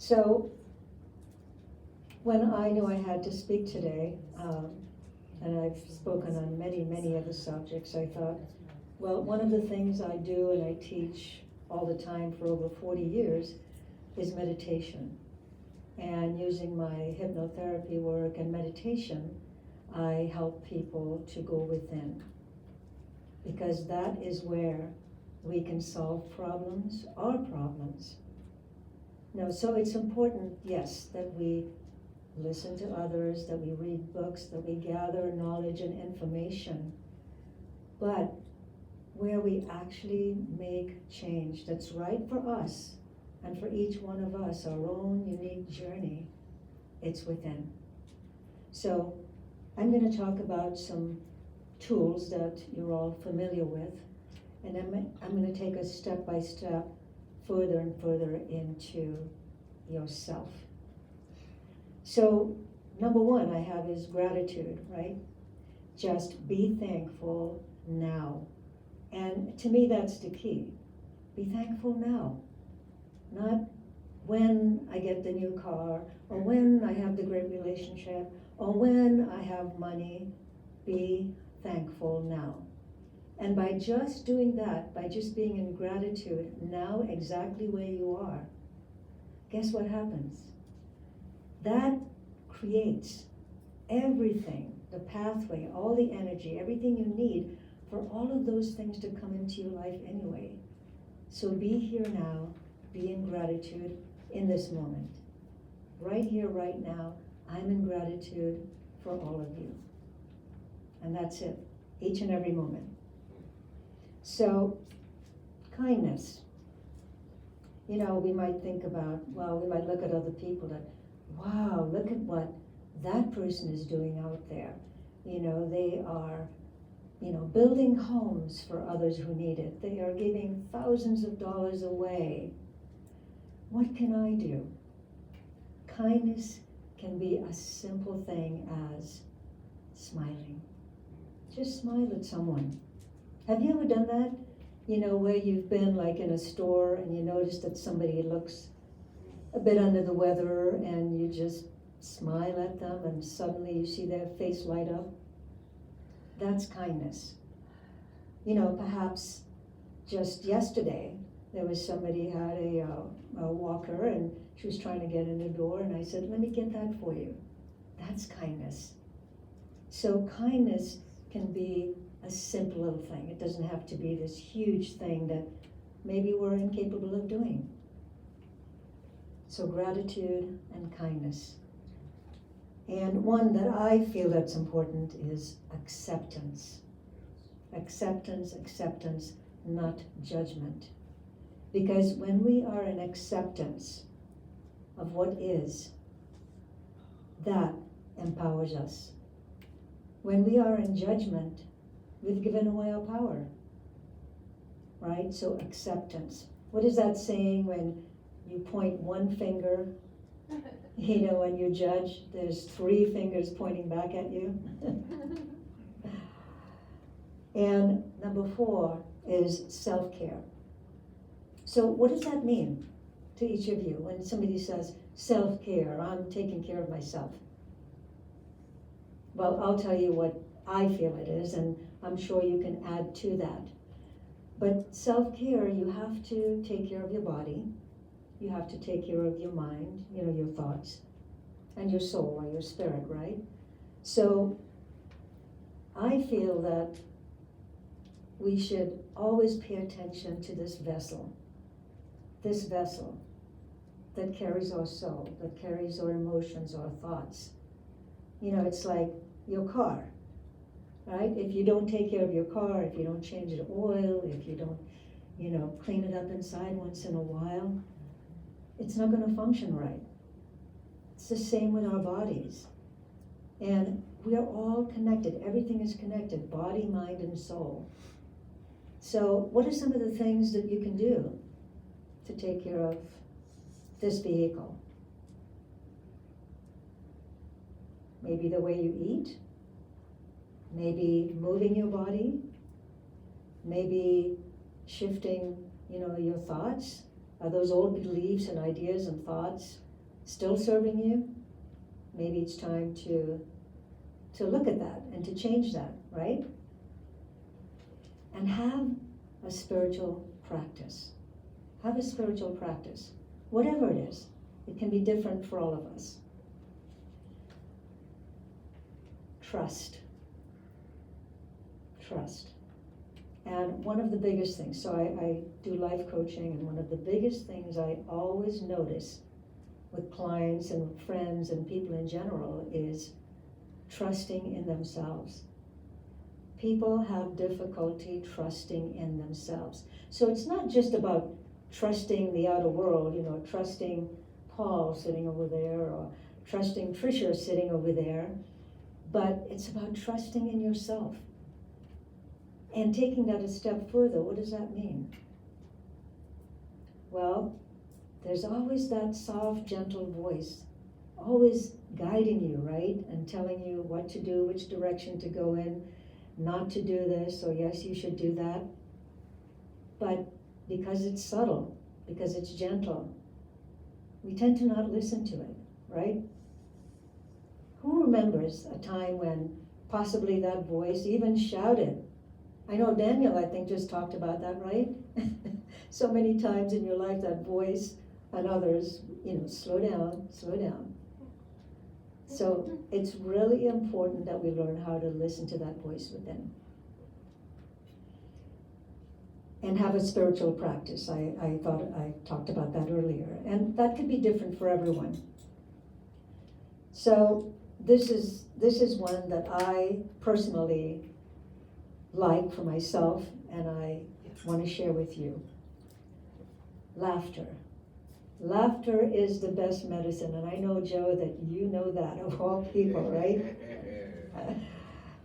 So when I knew I had to speak today, and I've spoken on many other subjects, I thought, well, one of the things I do and I teach all the time for over 40 years is meditation. And using my hypnotherapy work and meditation, I help people to go within. Because that is where we can solve problems, our problems. Now, so it's important, yes, that we listen to others, that we read books, that we gather knowledge and information, but where we actually make change that's right for us and for each one of us, our own unique journey, it's within. So I'm going to talk about some tools that you're all familiar with, and I'm going to take us step by step further and further into yourself. So number one I have is gratitude, right? Just be thankful now. And to me that's the key. Be thankful now. Not when I get the new car, or when I have the great relationship, or when I have money. Be thankful now. And by just doing that, by just being in gratitude now exactly where you are, guess what happens? That creates everything, the pathway, all the energy, everything you need for all of those things to come into your life anyway. So be here now, be in gratitude in this moment. Right here, right now, I'm in gratitude for all of you. And that's it, each and every moment. So, kindness. You know, we might think about, well, we might look at other people that, wow, look at what that person is doing out there. You know, they are, building homes for others who need it. They are giving thousands of dollars away. What can I do? Kindness can be a simple thing as smiling. Just smile at someone. Have you ever done that? You know, where you've been like in a store and you notice that somebody looks a bit under the weather and you just smile at them and suddenly you see their face light up? That's kindness. You know, perhaps just yesterday there was somebody had a walker and she was trying to get in the door and I said, let me get that for you. That's kindness. So kindness can be a simple little thing. It doesn't have to be this huge thing that maybe we're incapable of doing. So gratitude and kindness. And one that I feel that's important is acceptance. Acceptance, not judgment. Because when we are in acceptance of what is, that empowers us. When we are in judgment, we've given away our power, right? So acceptance. What is that saying when you point one finger, when you judge, there's 3 fingers pointing back at you? And number 4 is self-care. So what does that mean to each of you when somebody says self-care, I'm taking care of myself? Well, I'll tell you what I feel it is, and I'm sure you can add to that. But self-care, you have to take care of your body, you have to take care of your mind, your thoughts, and your soul or your spirit, right? So I feel that we should always pay attention to this vessel that carries our soul, that carries our emotions, our thoughts. It's like your car, right? If you don't take care of your car, if you don't change the oil, if you don't, clean it up inside once in a while, it's not going to function right. It's the same with our bodies. And we are all connected. Everything is connected, body, mind, and soul. So what are some of the things that you can do to take care of this vehicle? Maybe the way you eat, maybe moving your body, maybe shifting, your thoughts. Are those old beliefs and ideas and thoughts still serving you, maybe it's time to look at that and to change that, right? And have a spiritual practice. Have a spiritual practice, whatever it is. It can be different for all of us. Trust. Trust. And one of the biggest things, so I do life coaching, and one of the biggest things I always notice with clients and friends and people in general is trusting in themselves. People have difficulty trusting in themselves. So it's not just about trusting the outer world, trusting Paul sitting over there, or trusting Tricia sitting over there, but it's about trusting in yourself. And taking that a step further, what does that mean? Well, there's always that soft, gentle voice, always guiding you, right? And telling you what to do, which direction to go in, not to do this, or yes, you should do that. But because it's subtle, because it's gentle, we tend to not listen to it, right? Who remembers a time when possibly that voice even shouted? I know Daniel, I think, just talked about that, right? So many times in your life, that voice and others, slow down, slow down. So it's really important that we learn how to listen to that voice within. And have a spiritual practice. I thought I talked about that earlier. And that could be different for everyone. So this is one that I personally like for myself, and I want to share with you. Laughter. Laughter is the best medicine, and I know, Joe, that you know that of all people, right?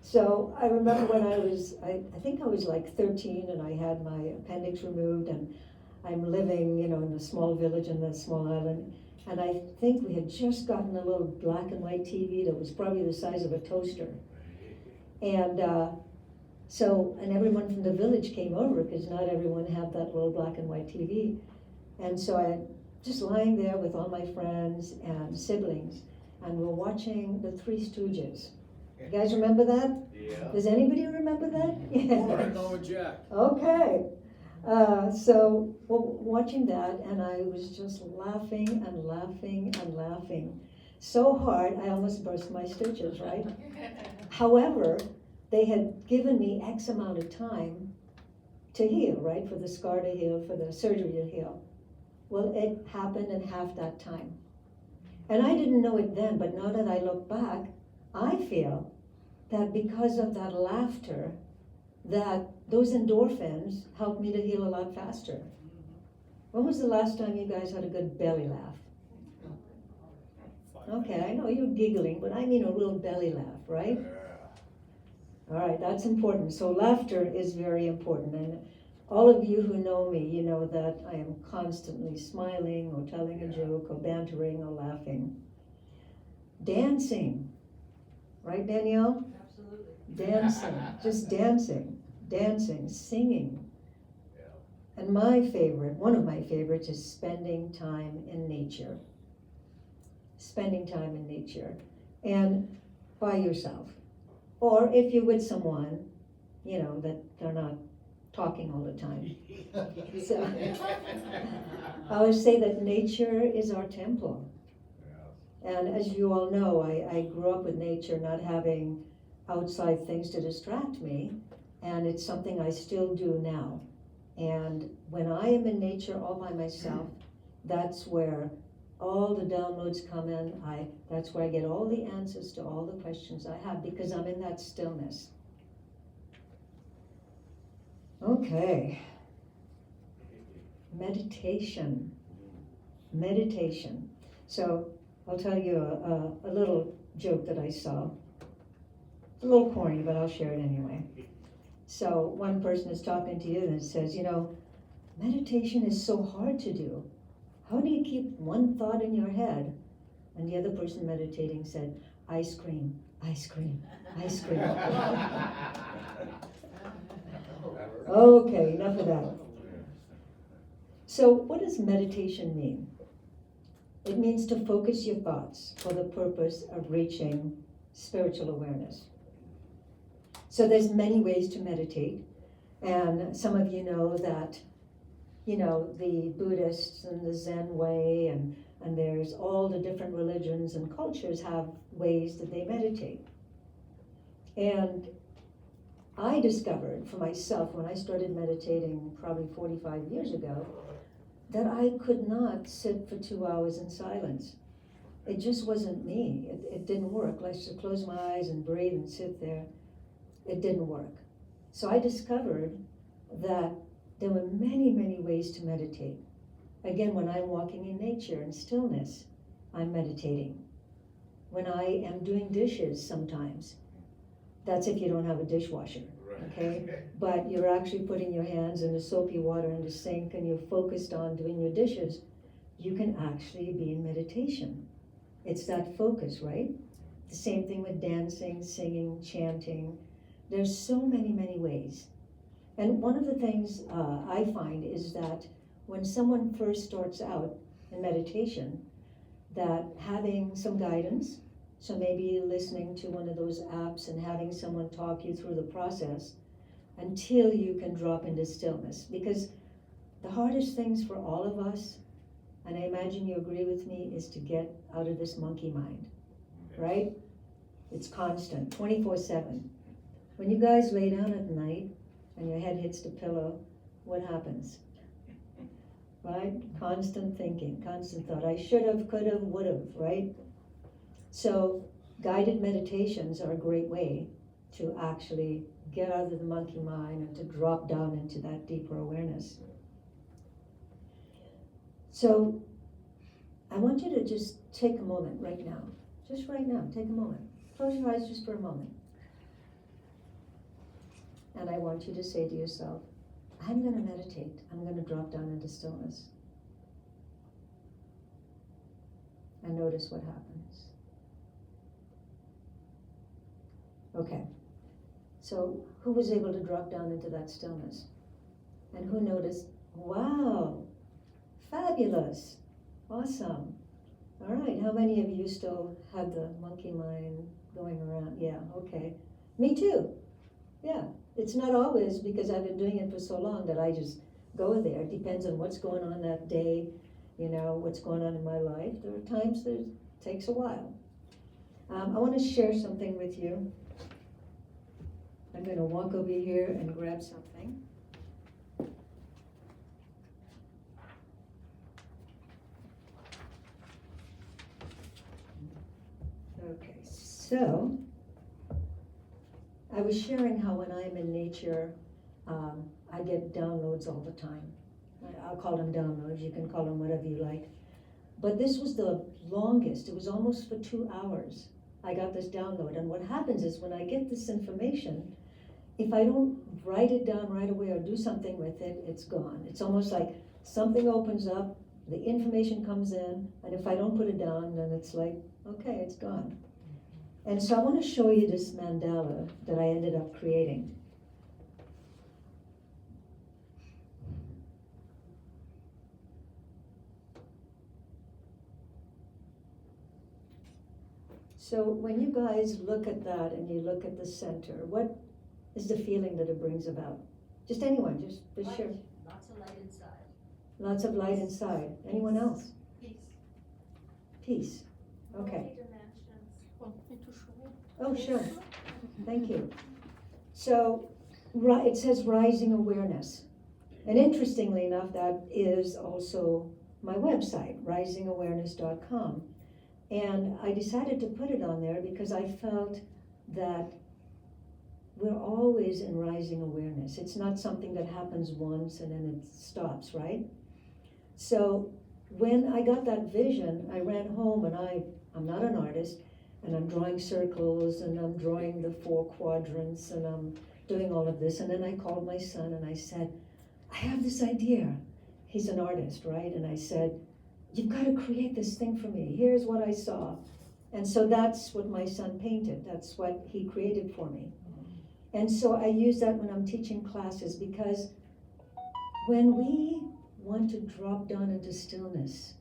So I remember when I think I was like 13, and I had my appendix removed, and I'm living, in a small village in a small island, and I think we had just gotten a little black and white TV that was probably the size of a toaster. And and everyone from the village came over, because not everyone had that little black and white TV. And so I just lying there with all my friends and siblings, and we're watching the Three Stooges. You guys remember that? Yeah. Does anybody remember that? Yeah. I know Jack. Okay. So we're watching that, and I was just laughing and laughing and laughing so hard I almost burst my stitches, right? However, they had given me X amount of time to heal, right? For the scar to heal, for the surgery to heal. Well, it happened in half that time. And I didn't know it then, but now that I look back, I feel that because of that laughter, that those endorphins helped me to heal a lot faster. When was the last time you guys had a good belly laugh? Okay, I know you're giggling, but I mean a real belly laugh, right? All right, that's important. So laughter is very important. And all of you who know me, you know that I am constantly smiling or telling a joke or bantering or laughing. Dancing, right, Danielle? Absolutely. Dancing, just dancing, singing. And my favorite, one of my favorites, is spending time in nature. Spending time in nature. And by yourself. Or if you're with someone, that they're not talking all the time. So I always say that nature is our temple. And as you all know, I grew up with nature, not having outside things to distract me, and it's something I still do now. And when I am in nature all by myself, that's where all the downloads come in. That's where I get all the answers to all the questions I have, because I'm in that stillness. Okay. Meditation. So I'll tell you a little joke that I saw. It's a little corny, but I'll share it anyway. So one person is talking to you and says, meditation is so hard to do. How do you keep one thought in your head? And the other person meditating said, ice cream, ice cream, ice cream. Okay, enough of that. So what does meditation mean? It means to focus your thoughts for the purpose of reaching spiritual awareness. So there's many ways to meditate, and some of you know that, the Buddhists and the Zen way, and there's all the different religions and cultures have ways that they meditate. And I discovered for myself when I started meditating probably 45 years ago that I could not sit for 2 hours in silence. It just wasn't me. It didn't work. Like to close my eyes and breathe and sit there. It didn't work. So I discovered that there were many, many ways to meditate. Again, when I'm walking in nature and stillness, I'm meditating. When I am doing dishes sometimes, that's if you don't have a dishwasher, okay? But you're actually putting your hands in the soapy water in the sink and you're focused on doing your dishes, you can actually be in meditation. It's that focus, right? The same thing with dancing, singing, chanting. There's so many, many ways. And one of the things I find is that when someone first starts out in meditation, that having some guidance, so maybe listening to one of those apps and having someone talk you through the process until you can drop into stillness. Because the hardest things for all of us, and I imagine you agree with me, is to get out of this monkey mind, right? It's constant, 24/7. When you guys lay down at night and your head hits the pillow, what happens? Right? Constant thinking, constant thought. I should have, could have, would have, right? So guided meditations are a great way to actually get out of the monkey mind and to drop down into that deeper awareness. So I want you to just take a moment right now. Just right now, take a moment. Close your eyes just for a moment. And I want you to say to yourself, I'm going to meditate. I'm going to drop down into stillness. And notice what happens. Okay. So who was able to drop down into that stillness? And who noticed, wow, fabulous, awesome. All right, how many of you still have the monkey mind going around? Yeah, okay. Me too. Yeah, it's not always because I've been doing it for so long that I just go there. It depends on what's going on that day, what's going on in my life. There are times that it takes a while. I want to share something with you. I'm going to walk over here and grab something. Okay, so I was sharing how when I'm in nature, I get downloads all the time. I'll call them downloads, you can call them whatever you like. But this was the longest, it was almost for 2 hours. I got this download, and what happens is when I get this information, if I don't write it down right away or do something with it, it's gone. It's almost like something opens up, the information comes in, and if I don't put it down, then it's like, okay, it's gone. And so I want to show you this mandala that I ended up creating. So when you guys look at that and you look at the center, what is the feeling that it brings about? Just anyone, just share. Lots of light inside. Lots of light inside. Anyone else? Peace. Peace. Okay. Multi-dimensions. Oh, sure. Thank you. So it says rising awareness. And interestingly enough, that is also my website, risingawareness.com. And I decided to put it on there because I felt that we're always in rising awareness. It's not something that happens once and then it stops, right? So when I got that vision, I ran home and I'm not an artist, and I'm drawing circles and I'm drawing the 4 quadrants and I'm doing all of this. And then I called my son and I said, I have this idea. He's an artist, right? And I said, you've got to create this thing for me. Here's what I saw. And so that's what my son painted. That's what he created for me. And so I use that when I'm teaching classes, because when we want to drop down into stillness,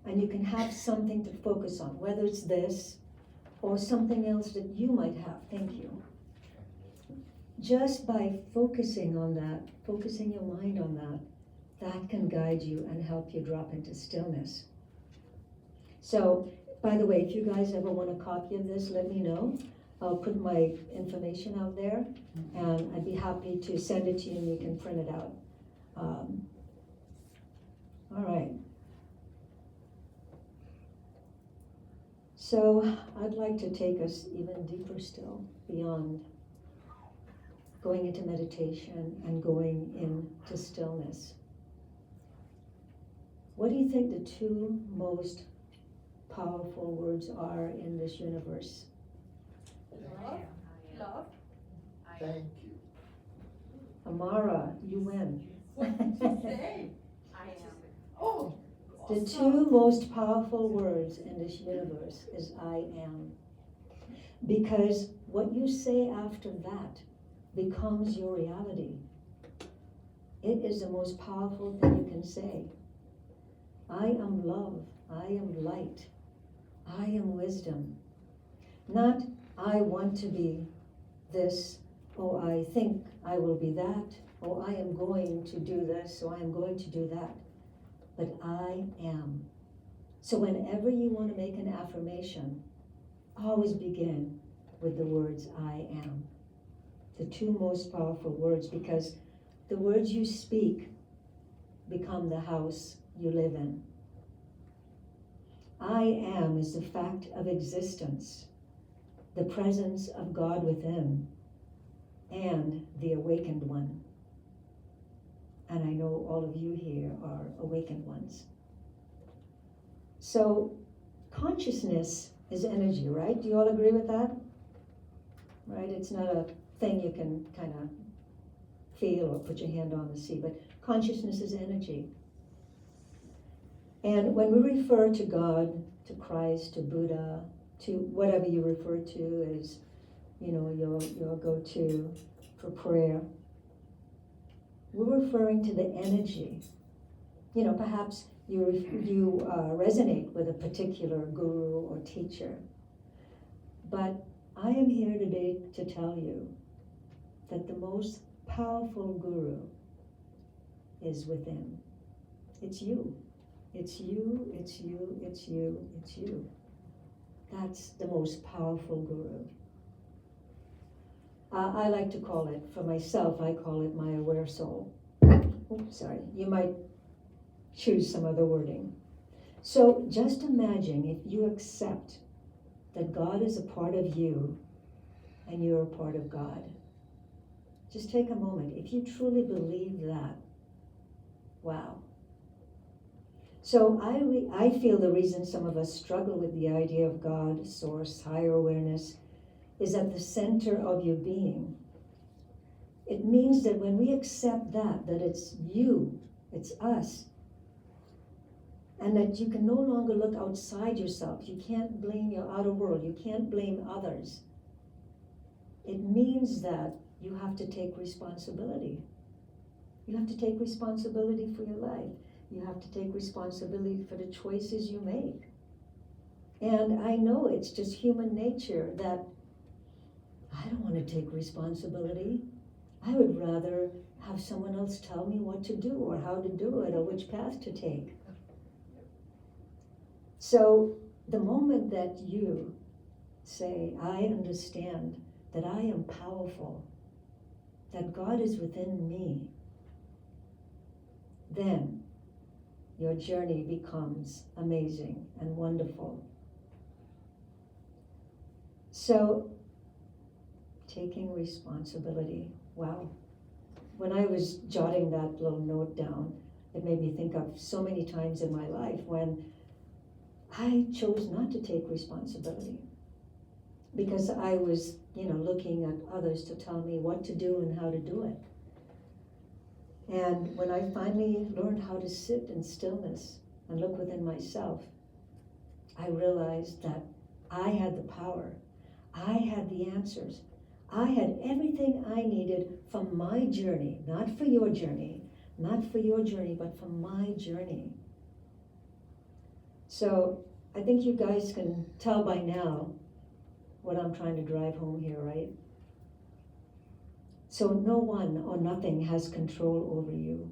And you can have something to focus on, whether it's this or something else that you might have. Thank you. Just by focusing on that, focusing your mind on that, that can guide you and help you drop into stillness. So, by the way, if you guys ever want a copy of this, let me know. I'll put my information out there, and I'd be happy to send it to you and you can print it out. All right. So I'd like to take us even deeper still, beyond going into meditation and going into stillness. What do you think the two most powerful words are in this universe? Love. Love. Thank you. Amara, you win. What did you say? I am. Oh. The two most powerful words in this universe is I am. Because what you say after that becomes your reality. It is the most powerful thing you can say. I am love. I am light. I am wisdom. Not I want to be this, or I think I will be that, or I am going to do this, or I am going to do that. But I am. So whenever you want to make an affirmation, always begin with the words I am. The two most powerful words, because the words you speak become the house you live in. I am is the fact of existence, the presence of God within, and the awakened one. And I know all of you here are awakened ones. So consciousness is energy, right? Do you all agree with that? Right? It's not a thing you can kind of feel or put your hand on and see, but consciousness is energy. And when we refer to God, to Christ, to Buddha, to whatever you refer to as, your go-to for prayer, we're referring to the energy. Perhaps you resonate with a particular guru or teacher. But I am here today to tell you that the most powerful guru is within. It's you. It's you, it's you, it's you, it's you. That's the most powerful guru. I like to call it, for myself, I call it my aware soul. Oops, sorry. You might choose some other wording. So just imagine if you accept that God is a part of you and you're a part of God. Just take a moment. If you truly believe that, wow. So I feel the reason some of us struggle with the idea of God, source, higher awareness, is at the center of your being. It means that when we accept that it's you, it's us, and that you can no longer look outside yourself. You can't blame your outer world. You can't blame others. It means that you have to take responsibility. You have to take responsibility for your life. You have to take responsibility for the choices you make. And I know it's just human nature that I don't want to take responsibility. I would rather have someone else tell me what to do or how to do it or which path to take. So the moment that you say, I understand that I am powerful, that God is within me, then your journey becomes amazing and wonderful. So, taking responsibility, wow. When I was jotting that little note down, it made me think of so many times in my life when I chose not to take responsibility because I was, looking at others to tell me what to do and how to do it. And when I finally learned how to sit in stillness and look within myself, I realized that I had the power. I had the answers. I had everything I needed from my journey, not for your journey, but for my journey. So I think you guys can tell by now what I'm trying to drive home here, right? So no one or nothing has control over you.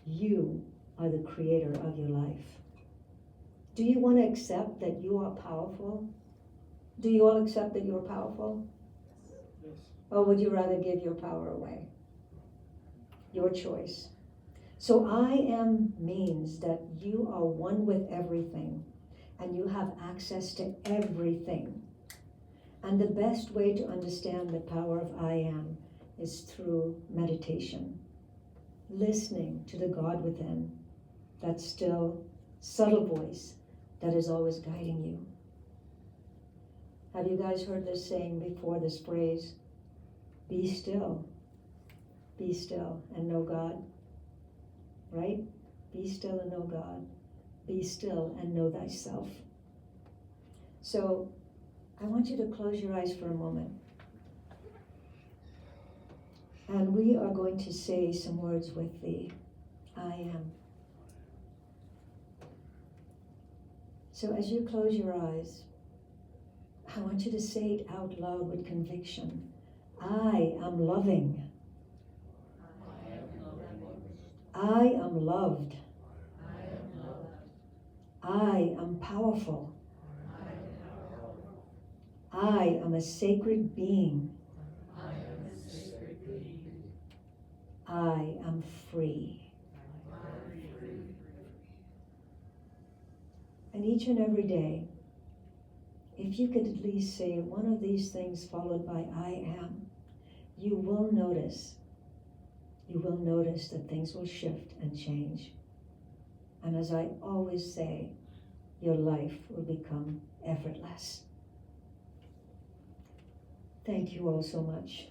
You are the creator of your life. Do you want to accept that you are powerful? Do you all accept that you're powerful? Yes. Or would you rather give your power away? Your choice. So I am means that you are one with everything and you have access to everything. And the best way to understand the power of I am is through meditation. Listening to the God within, that still, subtle voice that is always guiding you. Have you guys heard this saying before, this phrase? Be still and know God. Right? Be still and know God. Be still and know thyself. So I want you to close your eyes for a moment. And we are going to say some words with the I am. So as you close your eyes, I want you to say it out loud with conviction. I am loving. I am loved. I am powerful. I am a sacred being. I am free. And each and every day, if you could at least say one of these things followed by I am, you will notice that things will shift and change. And as I always say, your life will become effortless. Thank you all so much.